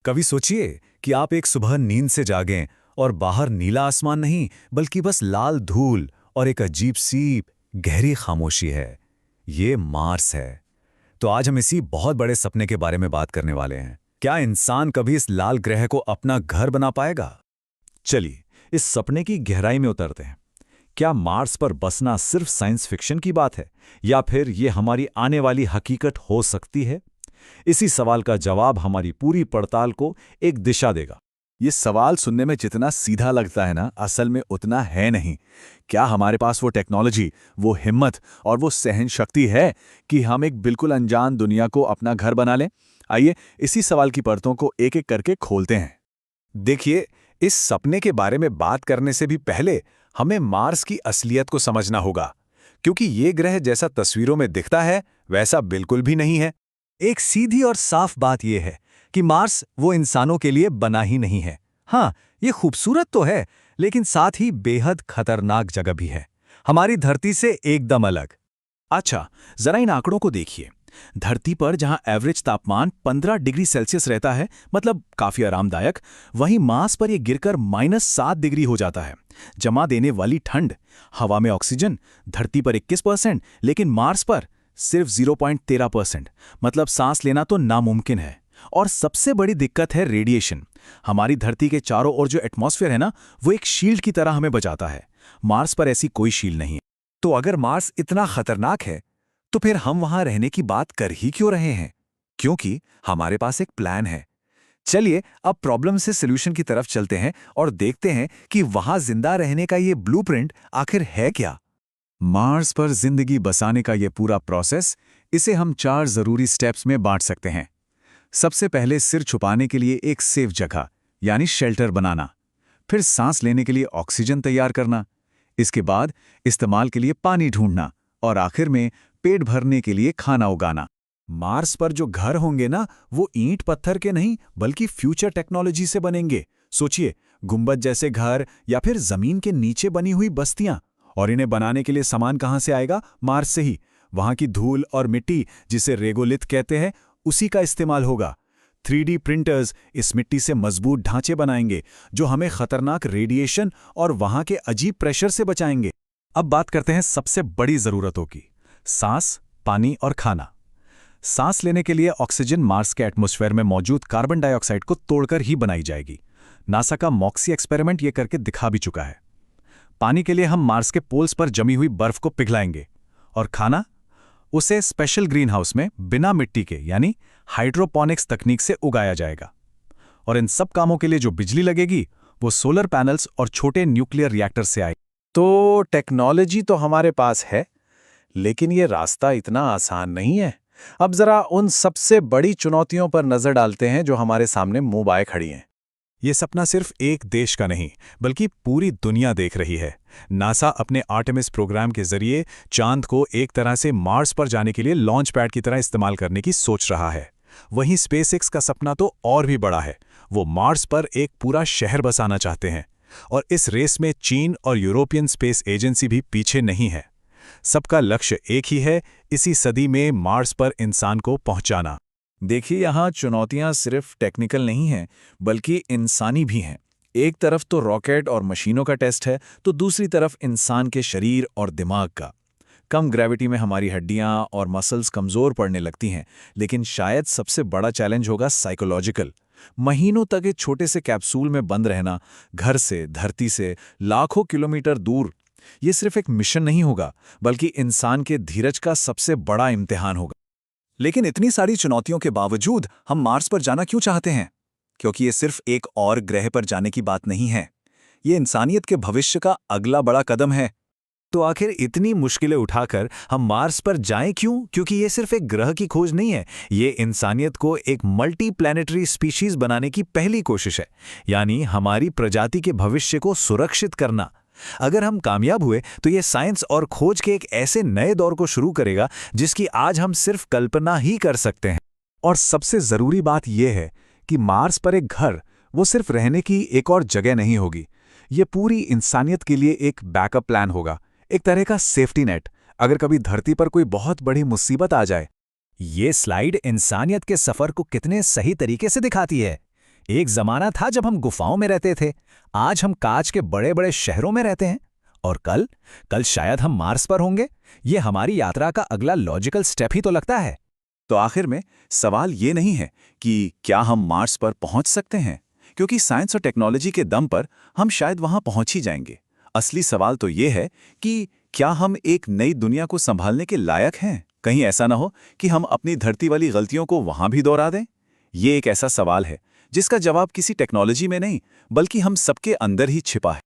कभी सोचिए कि आप एक सुबह नींद से जागें और बाहर नीला आसमान नहीं बल्कि बस लाल धूल और एक अजीब सी गहरी खामोशी है। ये मार्स है। तो आज हम इसी बहुत बड़े सपने के बारे में बात करने वाले हैं। क्या इंसान कभी इस लाल ग्रह को अपना घर बना पाएगा? चलिए इस सपने की गहराई में उतरते हैं। क्या मार्स पर बसना सिर्फ साइंस फिक्शन की बात है या फिर ये हमारी आने वाली हकीकत हो सकती है? इसी सवाल का जवाब हमारी पूरी पड़ताल को एक दिशा देगा। ये सवाल सुनने में जितना सीधा लगता है ना, असल में उतना है नहीं। क्या हमारे पास वो टेक्नोलॉजी, वो हिम्मत और वो सहन शक्ति है कि हम एक बिल्कुल अनजान दुनिया को अपना घर बना लें? आइए इसी सवाल की परतों को एक एक करके खोलते हैं। देखिए, इस सपने के बारे में बात करने से भी पहले हमें मार्स की असलियत को समझना होगा, क्योंकि ये ग्रह जैसा तस्वीरों में दिखता है वैसा बिल्कुल भी नहीं है। एक सीधी और साफ बात यह है कि मार्स वो इंसानों के लिए बना ही नहीं है। हाँ, ये खूबसूरत तो है, लेकिन साथ ही बेहद खतरनाक जगह भी है, हमारी धरती से एकदम अलग। अच्छा, जरा इन आंकड़ों को देखिए। धरती पर जहां एवरेज तापमान 15 डिग्री सेल्सियस रहता है, मतलब काफी आरामदायक, वहीं मार्स पर यह गिरकर -7 डिग्री हो जाता है। जमा देने वाली ठंड, हवा में ऑक्सीजन, धरती पर 21%, लेकिन मार्स पर सिर्फ 0.13%, मतलब सांस लेना तो नामुमकिन है। और सबसे बड़ी दिक्कत है रेडिएशन। हमारी धरती के चारों ओर जो एटमॉस्फेयर है ना, वो एक शील्ड की तरह हमें बचाता है। मार्स पर ऐसी कोई शील्ड नहीं है। तो अगर मार्स इतना खतरनाक है, तो फिर हम वहां रहने की बात कर ही क्यों रहे हैं? क्योंकि हमारे पास एक प्लान है। चलिए अब प्रॉब्लम से सॉल्यूशन की तरफ चलते हैं और देखते हैं कि वहां जिंदा रहने का ये ब्लूप्रिंट आखिर है क्या। मार्स पर जिंदगी बसाने का ये पूरा प्रोसेस, इसे हम 4 जरूरी स्टेप्स में बांट सकते हैं। सबसे पहले सिर छुपाने के लिए एक सेफ जगह यानी शेल्टर बनाना, फिर सांस लेने के लिए ऑक्सीजन तैयार करना, इसके बाद इस्तेमाल के लिए पानी ढूंढना और आखिर में पेट भरने के लिए खाना उगाना। मार्स पर जो घर होंगे ना, वो ईंट पत्थर के नहीं बल्कि फ्यूचर टेक्नोलॉजी से बनेंगे। सोचिए, गुंबद जैसे घर या फिर जमीन के नीचे बनी हुई बस्तियां। और इन्हें बनाने के लिए सामान कहां से आएगा? मार्स से ही। वहां की धूल और मिट्टी, जिसे रेगोलिथ कहते हैं, उसी का इस्तेमाल होगा। 3D प्रिंटर्स इस मिट्टी से मजबूत ढांचे बनाएंगे जो हमें खतरनाक रेडिएशन और वहां के अजीब प्रेशर से बचाएंगे। अब बात करते हैं सबसे बड़ी जरूरतों की, सांस, पानी और खाना। सांस लेने के लिए ऑक्सीजन मार्स के एटमॉस्फेयर में मौजूद कार्बन डाइऑक्साइड को तोड़कर ही बनाई जाएगी। नासा का मॉक्सी एक्सपेरिमेंट ये करके दिखा भी चुका है। पानी के लिए हम मार्स के पोल्स पर जमी हुई बर्फ को पिघलाएंगे। और खाना, उसे स्पेशल ग्रीन हाउस में बिना मिट्टी के यानी हाइड्रोपोनिक्स तकनीक से उगाया जाएगा। और इन सब कामों के लिए जो बिजली लगेगी वो सोलर पैनल्स और छोटे न्यूक्लियर रिएक्टर से आएगी। तो टेक्नोलॉजी तो हमारे पास है, लेकिन ये रास्ता इतना आसान नहीं है। अब जरा उन सबसे बड़ी चुनौतियों पर नजर डालते हैं जो हमारे सामने मुंह बाए खड़ी हैं। ये सपना सिर्फ एक देश का नहीं बल्कि पूरी दुनिया देख रही है। नासा अपने आर्टेमिस प्रोग्राम के जरिए चांद को एक तरह से मार्स पर जाने के लिए लॉन्च पैड की तरह इस्तेमाल करने की सोच रहा है। वहीं स्पेसएक्स का सपना तो और भी बड़ा है। वो मार्स पर एक पूरा शहर बसाना चाहते हैं। और इस रेस में चीन और यूरोपियन स्पेस एजेंसी भी पीछे नहीं है। सबका लक्ष्य एक ही है, इसी सदी में मार्स पर इंसान को पहुंचाना। देखिए, यहाँ चुनौतियाँ सिर्फ टेक्निकल नहीं हैं, बल्कि इंसानी भी हैं। एक तरफ तो रॉकेट और मशीनों का टेस्ट है, तो दूसरी तरफ इंसान के शरीर और दिमाग का। कम ग्रेविटी में हमारी हड्डियाँ और मसल्स कमज़ोर पड़ने लगती हैं, लेकिन शायद सबसे बड़ा चैलेंज होगा साइकोलॉजिकल। महीनों तक एक छोटे से कैप्सूल में बंद रहना, घर से, धरती से लाखों किलोमीटर दूर, ये सिर्फ एक मिशन नहीं होगा, बल्कि इंसान के धीरज का सबसे बड़ा इम्तिहान होगा। लेकिन इतनी सारी चुनौतियों के बावजूद हम मार्स पर जाना क्यों चाहते हैं? क्योंकि ये सिर्फ एक और ग्रह पर जाने की बात नहीं है। ये इंसानियत के भविष्य का अगला बड़ा कदम है। तो आखिर इतनी मुश्किलें उठाकर हम मार्स पर जाएं क्यों? क्योंकि ये सिर्फ एक ग्रह की खोज नहीं है, ये इंसानियत को एक मल्टी प्लैनेटरी स्पीशीज बनाने की पहली कोशिश है, यानी हमारी प्रजाति के भविष्य को सुरक्षित करना। अगर हम कामयाब हुए तो ये साइंस और खोज के एक ऐसे नए दौर को शुरू करेगा जिसकी आज हम सिर्फ कल्पना ही कर सकते हैं। और सबसे जरूरी बात यह है कि मार्स पर एक घर वो सिर्फ रहने की एक और जगह नहीं होगी, ये पूरी इंसानियत के लिए एक बैकअप प्लान होगा, एक तरह का सेफ्टी नेट, अगर कभी धरती पर कोई बहुत बड़ी मुसीबत आ जाए। ये स्लाइड इंसानियत के सफर को कितने सही तरीके से दिखाती है। एक जमाना था जब हम गुफाओं में रहते थे, आज हम कांच के बड़े बड़े शहरों में रहते हैं। और कल शायद हम मार्स पर होंगे। ये हमारी यात्रा का अगला लॉजिकल स्टेप ही तो लगता है। तो आखिर में सवाल ये नहीं है कि क्या हम मार्स पर पहुंच सकते हैं, क्योंकि साइंस और टेक्नोलॉजी के दम पर हम शायद वहां पहुंच ही जाएंगे। असली सवाल तो ये है कि क्या हम एक नई दुनिया को संभालने के लायक हैं? कहीं ऐसा ना हो कि हम अपनी धरती वाली गलतियों को वहां भी दोहरा दें। ये एक ऐसा सवाल है जिसका जवाब किसी टेक्नोलॉजी में नहीं, बल्कि हम सबके अंदर ही छिपा है।